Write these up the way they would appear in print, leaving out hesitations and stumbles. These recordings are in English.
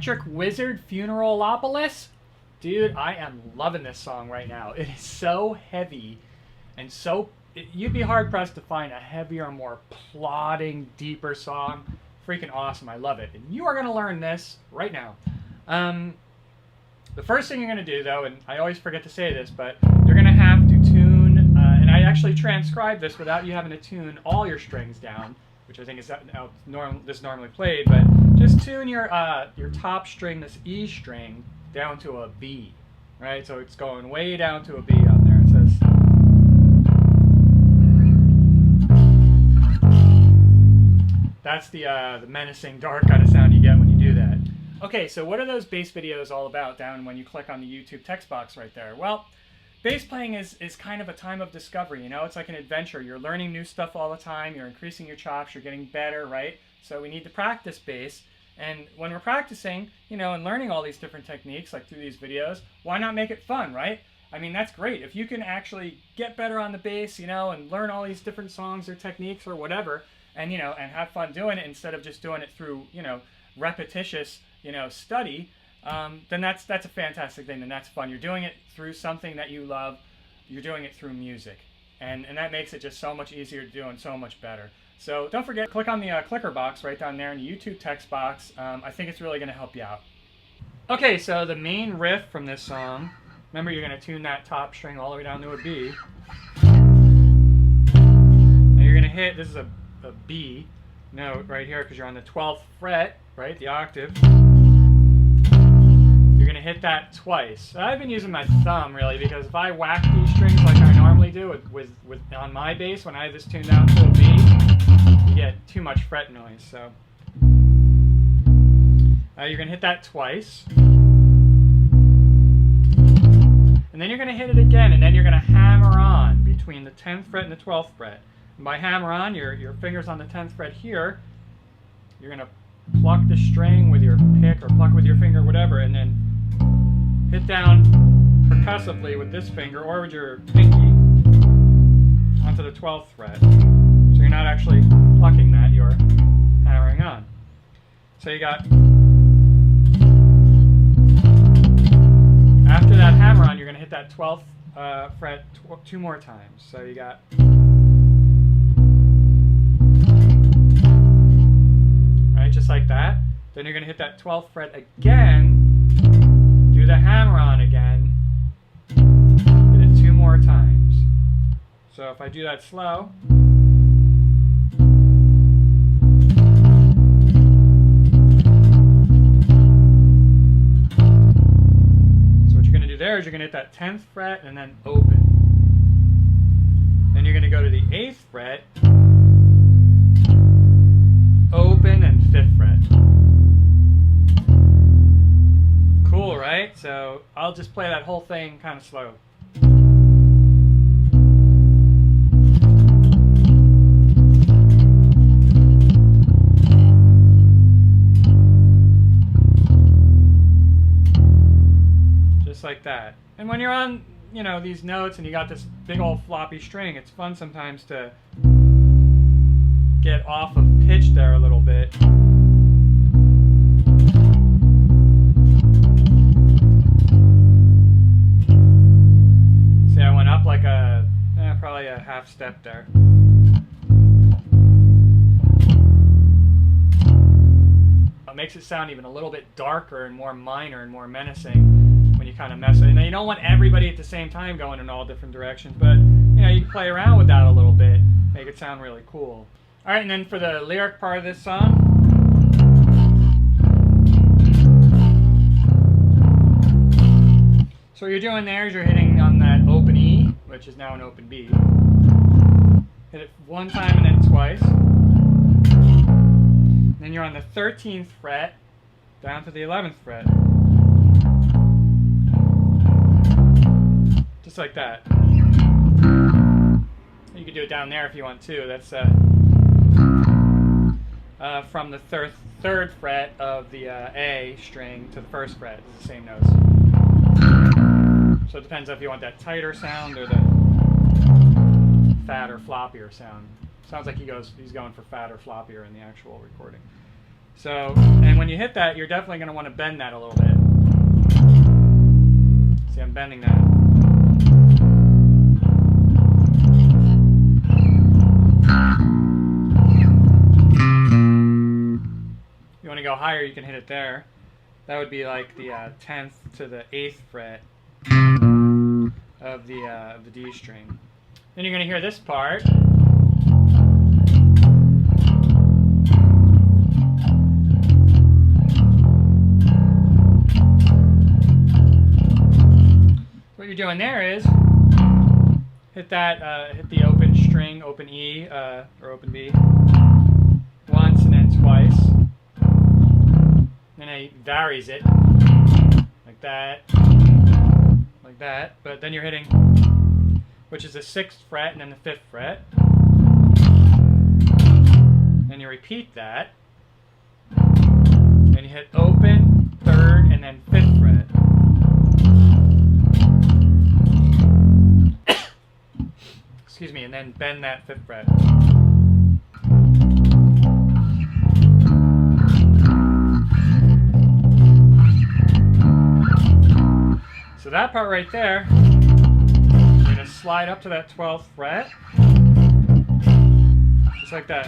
Electric Wizard Funeralopolis. Dude, I am loving this song right now. It is so heavy and so... You'd be hard-pressed to find a heavier, more plodding, deeper song. Freaking awesome. I love it. And you are going to learn this right now. The first thing you're going to do, though, and I always forget to say this, but you're going to have to tune, and I actually transcribed this without you having to tune all your strings down, which I think is how this normally played, but just tune your top string, this E string, down to a B, right? So it's going way down to a B on there. It says... That's the menacing, dark kind of sound you get when you do that. Okay, so what are those bass videos all about down when you click on the YouTube text box right there? Well, bass playing is kind of a time of discovery, you know? It's like an adventure. You're learning new stuff all the time. You're increasing your chops. You're getting better, right? So we need to practice bass. And when we're practicing, you know, and learning all these different techniques, like through these videos, why not make it fun, right? I mean, that's great. If you can actually get better on the bass, you know, and learn all these different songs or techniques or whatever, and, you know, and have fun doing it instead of just doing it through, you know, repetitious, you know, study, then that's a fantastic thing, and that's fun. You're doing it through something that you love. You're doing it through music, and that makes it just so much easier to do and so much better. So don't forget, click on the clicker box right down there in the YouTube text box. I think it's really going to help you out. Okay, so the main riff from this song, remember you're going to tune that top string all the way down to a B. Now you're going to hit, this is a B note right here because you're on the 12th fret, right, the octave. You're going to hit that twice. I've been using my thumb really because if I whack these strings like I normally do with on my bass when I have this tuned down to a B, you get too much fret noise. So you're going to hit that twice. And then you're going to hit it again, and then you're going to hammer on between the 10th fret and the 12th fret. And by hammer on, your fingers on the 10th fret here, you're going to pluck the string with your pick or pluck with your finger, whatever, and then hit down percussively with this finger or with your pinky onto the 12th fret. So you're not actually plucking that, you're hammering on. So you got, after that hammer on, you're going to hit that 12th fret two more times. So you got... just like that. Then you're going to hit that 12th fret again, do the hammer on again, hit it two more times. So if I do that slow, so what you're going to do there is you're going to hit that 10th fret and then open. Then you're going to go to the 8th fret, open, and 5th fret. Cool, right? So I'll just play that whole thing kind of slow. Just like that. And when you're on, you know, these notes and you got this big old floppy string, it's fun sometimes to get off of pitch there a little bit. See, I went up like probably a half step there. It makes it sound even a little bit darker and more minor and more menacing when you kind of mess it. And you don't want everybody at the same time going in all different directions, but you know, you can play around with that a little bit, make it sound really cool. All right, and then for the lyric part of this song, so what you're doing there is you're hitting on that open E, which is now an open B. Hit it one time and then twice. Then you're on the 13th fret down to the 11th fret. Just like that. You can do it down there if you want to. That's from the third fret of the A string to the 1st fret. It's the same notes. So it depends if you want that tighter sound or the fatter, floppier sound. Sounds like he's going for fatter, floppier in the actual recording. So, and when you hit that, you're definitely going to want to bend that a little bit. See, I'm bending that. If you want to go higher, you can hit it there. That would be like the 10th to the 8th fret of the D string. Then you're going to hear this part. What you're doing there is hit that, hit the open string, open E or open B once and then twice. Then it varies it like that, like that. But then you're hitting, which is the 6th fret and then the 5th fret. Then you repeat that. Then you hit open, 3rd, and then 5th fret. Excuse me, and then bend that 5th fret. So that part right there, you're going to slide up to that 12th fret, just like that.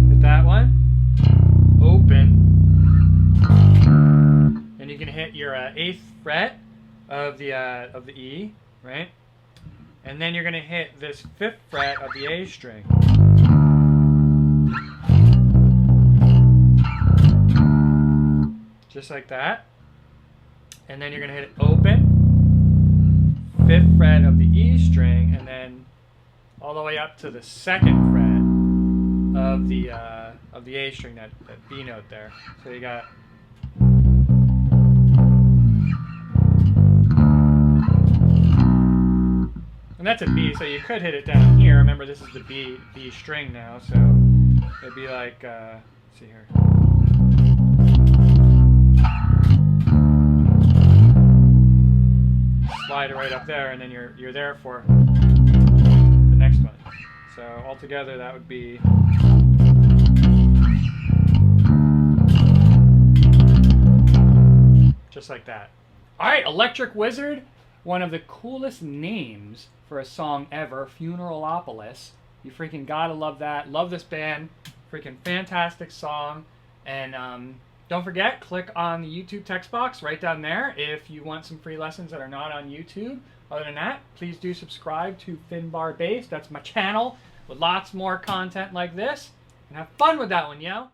Hit that one, open, and you can hit your 8th fret of the E, right? And then you're going to hit this 5th fret of the A string. Just like that. And then you're going to hit it open, 5th fret of the E string, and then all the way up to the 2nd fret of the A string, that B note there. So you got and that's a B, so you could hit it down here. Remember, this is the B string now, so it'd be like, let's see here. Slide it right up there, and then you're there for the next one. So altogether, that would be just like that. All right, Electric Wizard, one of the coolest names for a song ever, Funeralopolis. You freaking gotta love that. Love this band. Freaking fantastic song. And don't forget, click on the YouTube text box right down there if you want some free lessons that are not on YouTube. Other than that, please do subscribe to Finbar Bass. That's my channel with lots more content like this. And have fun with that one, yo!